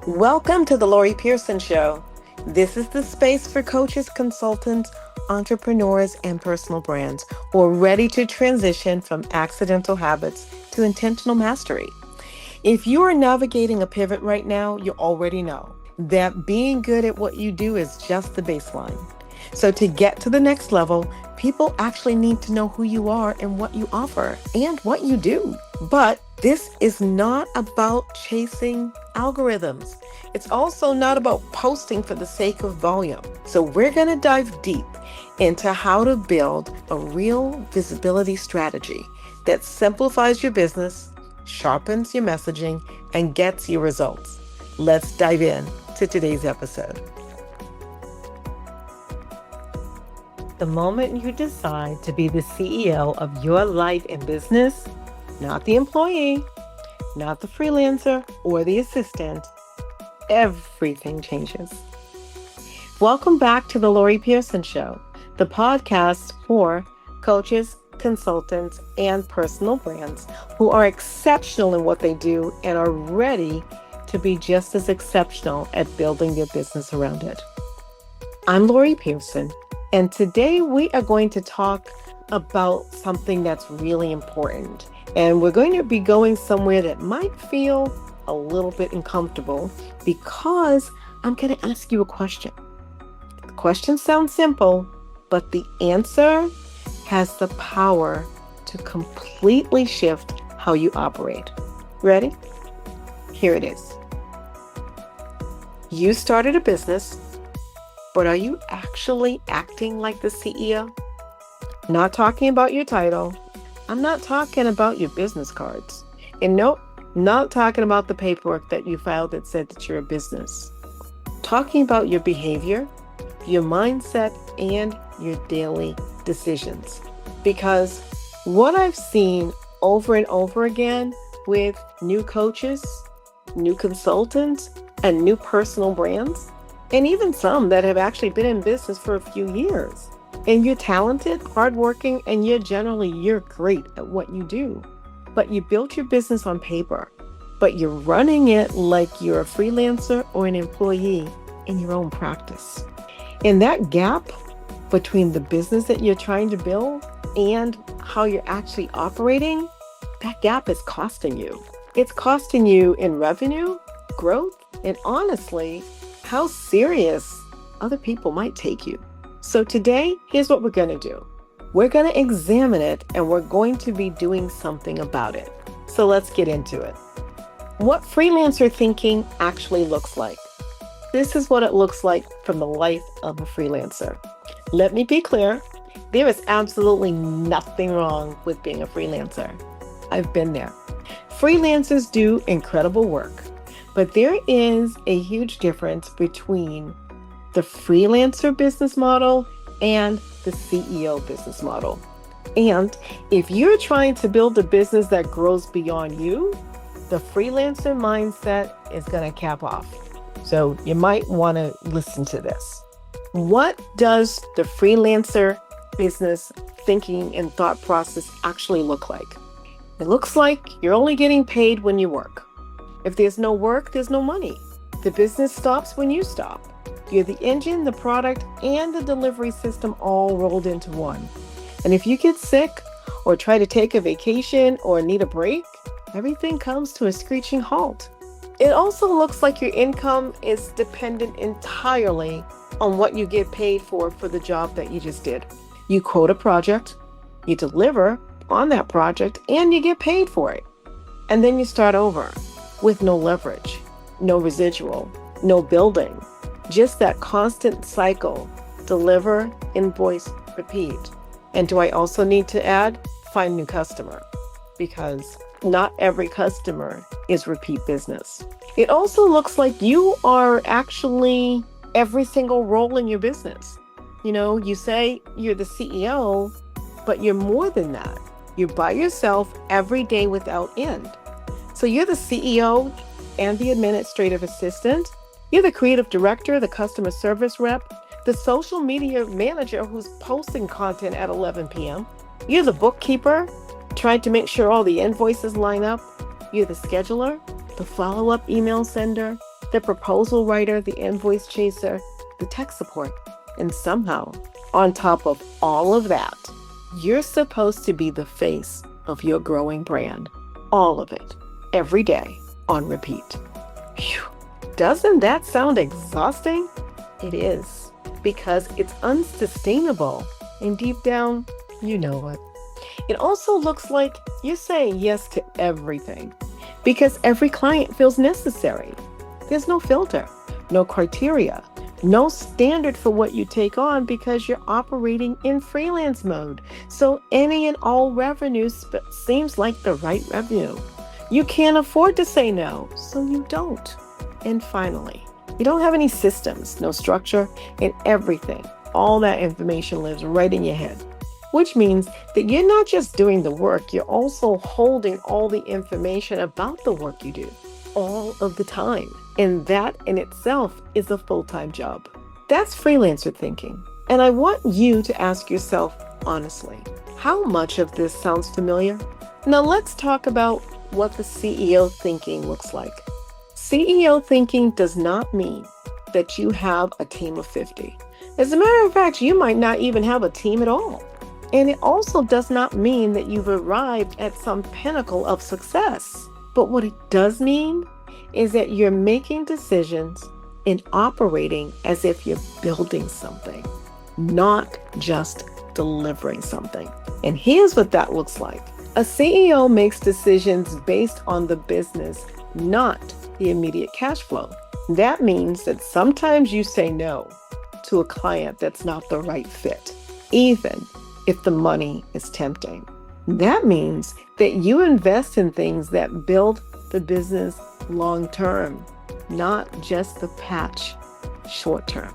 Welcome to the Lorrie Pearson Show. This is the space for coaches, consultants, entrepreneurs, and personal brands who are ready to transition from accidental habits to intentional mastery. If you are navigating a pivot right now, you already know that being good at what you do is just the baseline. So to get to the next level, people actually need to know who you are and what you offer and what you do. But this is not about chasing algorithms. It's also not about posting for the sake of volume. So we're going to dive deep into how to build a real visibility strategy that simplifies your business, sharpens your messaging, and gets you results. Let's dive in to today's episode. The moment you decide to be the CEO of your life and business, not the employee, not the freelancer or the assistant, everything changes. Welcome back to the Lorrie Pearson Show, the podcast for coaches, consultants, and personal brands who are exceptional in what they do and are ready to be just as exceptional at building their business around it. I'm Lorrie Pearson, and today we are going to talk about something that's really important. And we're going to be going somewhere that might feel a little bit uncomfortable because I'm going to ask you a question. The question sounds simple, but the answer has the power to completely shift how you operate. Ready? Here it is. You started a business, but are you actually acting like the CEO? Not talking about your title. I'm not talking about your business cards. And nope, not talking about the paperwork that you filed that said that you're a business. Talking about your behavior, your mindset, and your daily decisions. Because what I've seen over and over again with new coaches, new consultants, and new personal brands, and even some that have actually been in business for a few years. And you're talented, hardworking, and you're great at what you do. But you built your business on paper, but you're running it like you're a freelancer or an employee in your own practice. And that gap between the business that you're trying to build and how you're actually operating, that gap is costing you. It's costing you in revenue, growth, and honestly, how serious other people might take you. So today, here's what we're going to do. We're going to examine it and we're going to be doing something about it. So let's get into it. What freelancer thinking actually looks like. This is what it looks like from the life of a freelancer. Let me be clear. There is absolutely nothing wrong with being a freelancer. I've been there. Freelancers do incredible work, but there is a huge difference between the freelancer business model and the CEO business model. And if you're trying to build a business that grows beyond you, the freelancer mindset is going to cap off. So you might want to listen to this. What does the freelancer business thinking and thought process actually look like? It looks like you're only getting paid when you work. If there's no work, there's no money. The business stops when you stop. You're the engine, the product, and the delivery system all rolled into one. And if you get sick or try to take a vacation or need a break, everything comes to a screeching halt. It also looks like your income is dependent entirely on what you get paid for the job that you just did. You quote a project, you deliver on that project, and you get paid for it. And then you start over with no leverage, no residual, no building. Just that constant cycle, deliver, invoice, repeat. And do I also need to add, find new customer? Because not every customer is repeat business. It also looks like you are actually every single role in your business. You know, you say you're the CEO, but you're more than that. You're by yourself every day without end. So you're the CEO and the administrative assistant. You're the creative director, the customer service rep, the social media manager who's posting content at 11 p.m. You're the bookkeeper, trying to make sure all the invoices line up. You're the scheduler, the follow-up email sender, the proposal writer, the invoice chaser, the tech support. And somehow, on top of all of that, you're supposed to be the face of your growing brand. All of it, every day, on repeat. Phew. Doesn't that sound exhausting? It is, because it's unsustainable. And deep down, you know it. It also looks like you're saying yes to everything, because every client feels necessary. There's no filter, no criteria, no standard for what you take on, because you're operating in freelance mode. So any and all revenue seems like the right revenue. You can't afford to say no, so you don't. And finally, you don't have any systems, no structure, and everything. All that information lives right in your head, which means that you're not just doing the work, you're also holding all the information about the work you do all of the time. And that in itself is a full-time job. That's freelancer thinking. And I want you to ask yourself honestly, how much of this sounds familiar? Now let's talk about what the CEO thinking looks like. CEO thinking does not mean that you have a team of 50. As a matter of fact, you might not even have a team at all. And it also does not mean that you've arrived at some pinnacle of success. But what it does mean is that you're making decisions and operating as if you're building something, not just delivering something. And here's what that looks like. A CEO makes decisions based on the business, not the immediate cash flow. That means that sometimes you say no to a client that's not the right fit, even if the money is tempting. That means that you invest in things that build the business long term, not just the patch short term.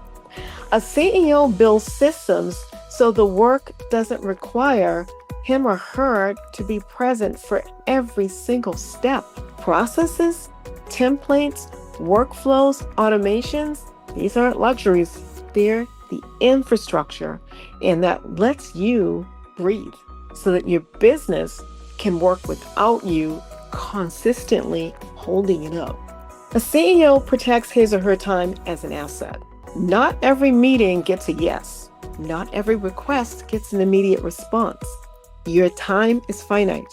A CEO builds systems so the work doesn't require him or her to be present for every single step. Processes, templates, workflows, automations, these aren't luxuries. They're the infrastructure, and that lets you breathe so that your business can work without you consistently holding it up. A CEO protects his or her time as an asset. Not every meeting gets a yes. Not every request gets an immediate response. Your time is finite,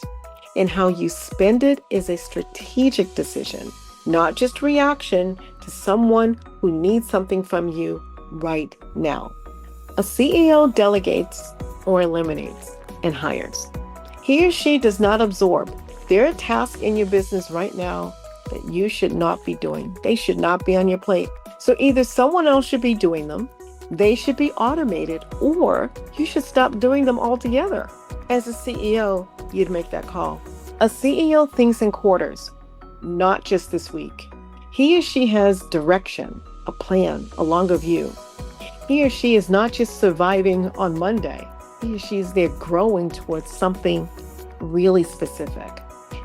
and how you spend it is a strategic decision, not just reaction to someone who needs something from you right now. A CEO delegates or eliminates and hires. He or she does not absorb. There are tasks in your business right now that you should not be doing. They should not be on your plate. So either someone else should be doing them, they should be automated, or you should stop doing them altogether. As a CEO, you'd make that call. A CEO thinks in quarters, not just this week. He or she has direction, a plan, a longer view. He or she is not just surviving on Monday. He or she is there growing towards something really specific.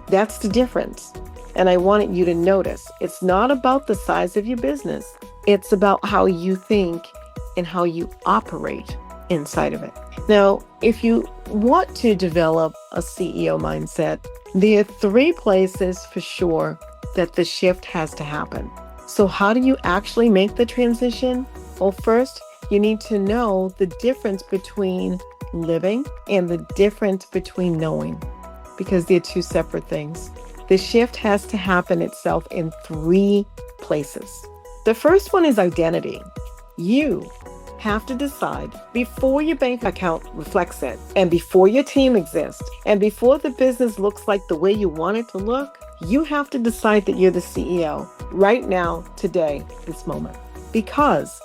That's the difference. And I wanted you to notice, it's not about the size of your business. It's about how you think and how you operate inside of it. Now, if you want to develop a CEO mindset, there are 3 places for sure that the shift has to happen. So how do you actually make the transition? Well, first, you need to know the difference between living and the difference between knowing, because they're 2 separate things. The shift has to happen itself in 3 places. The first one is identity. You have to decide before your bank account reflects it, and before your team exists, and before the business looks like the way you want it to look, you have to decide that you're the CEO right now, today, this moment, because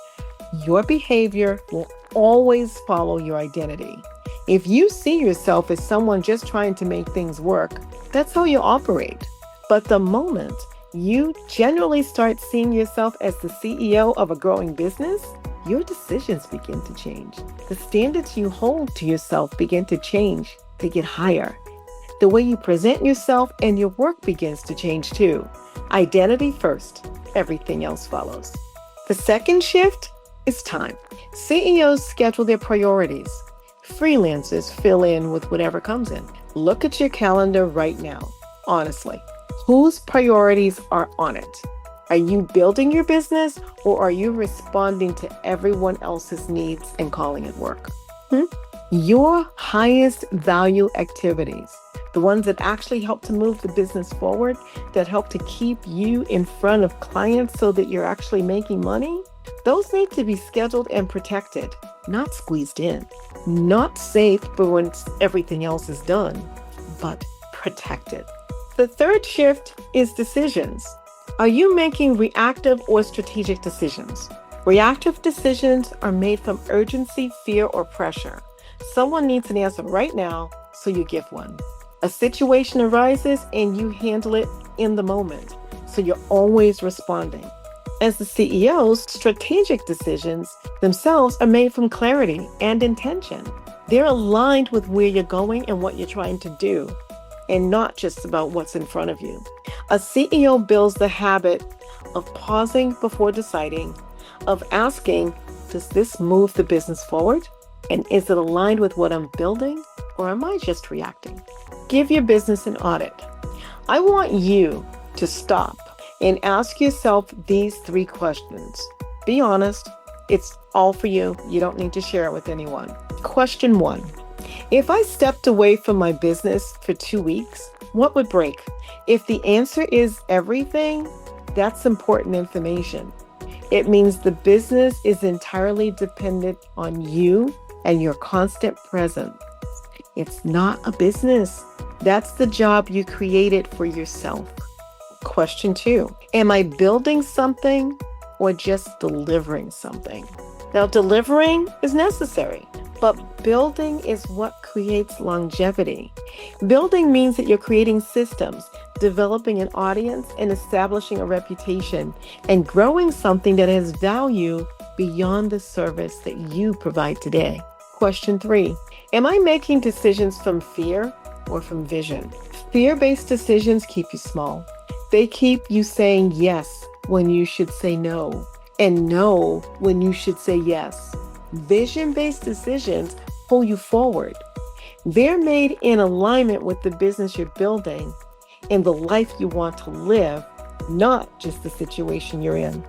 your behavior will always follow your identity. If you see yourself as someone just trying to make things work, that's how you operate. But the moment you generally start seeing yourself as the CEO of a growing business, your decisions begin to change. The standards you hold to yourself begin to change. They get higher. The way you present yourself and your work begins to change too. Identity first, everything else follows. The second shift is time. CEOs schedule their priorities. Freelancers fill in with whatever comes in. Look at your calendar right now. Honestly, whose priorities are on it? Are you building your business or are you responding to everyone else's needs and calling it work? Your highest value activities, the ones that actually help to move the business forward, that help to keep you in front of clients so that you're actually making money, those need to be scheduled and protected, not squeezed in, not saved for when everything else is done, but protected. The third shift is decisions. Are you making reactive or strategic decisions? Reactive decisions are made from urgency, fear, or pressure. Someone needs an answer right now, so you give one. A situation arises and you handle it in the moment, so you're always responding. As the CEOs, strategic decisions themselves are made from clarity and intention. They're aligned with where you're going and what you're trying to do, and not just about what's in front of you. A CEO builds the habit of pausing before deciding, of asking, does this move the business forward? And is it aligned with what I'm building, or am I just reacting? Give your business an audit. I want you to stop and ask yourself these 3 questions. Be honest. It's all for you. You don't need to share it with anyone. Question 1. If I stepped away from my business for 2 weeks, what would break? If the answer is everything, that's important information. It means the business is entirely dependent on you and your constant presence. It's not a business. That's the job you created for yourself. Question 2. Am I building something or just delivering something? Now, delivering is necessary, but building is what creates longevity. Building means that you're creating systems, developing an audience, and establishing a reputation, and growing something that has value beyond the service that you provide today. Question 3. Am I making decisions from fear or from vision? Fear-based decisions keep you small. They keep you saying yes when you should say no, and no when you should say yes. Vision-based decisions pull you forward. They're made in alignment with the business you're building and the life you want to live, not just the situation you're in.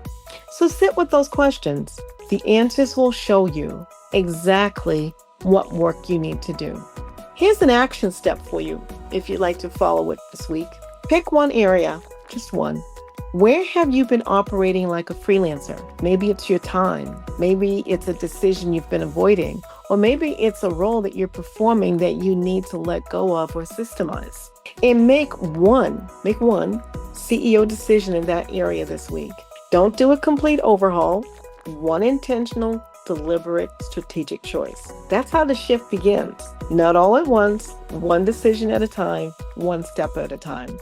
So sit with those questions. The answers will show you exactly what work you need to do. Here's an action step for you if you'd like to follow it this week. Pick one area, just one. Where have you been operating like a freelancer? Maybe it's your time. Maybe it's a decision you've been avoiding. Or maybe it's a role that you're performing that you need to let go of or systemize. And make one CEO decision in that area this week. Don't do a complete overhaul. One intentional, deliberate, strategic choice. That's how the shift begins. Not all at once, one decision at a time, one step at a time.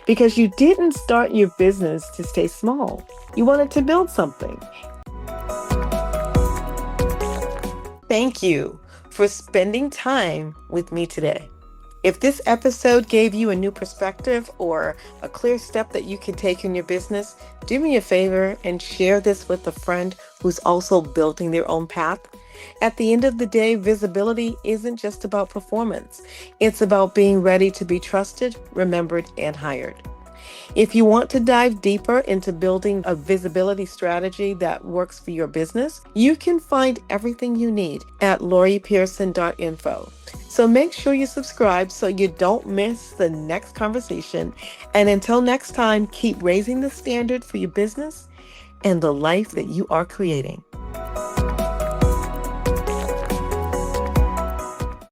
Because you didn't start your business to stay small. You wanted to build something. Thank you for spending time with me today. If this episode gave you a new perspective or a clear step that you can take in your business, do me a favor and share this with a friend who's also building their own path. At the end of the day, visibility isn't just about performance. It's about being ready to be trusted, remembered, and hired. If you want to dive deeper into building a visibility strategy that works for your business, you can find everything you need at lorriepearson.info. So make sure you subscribe so you don't miss the next conversation. And until next time, keep raising the standard for your business and the life that you are creating.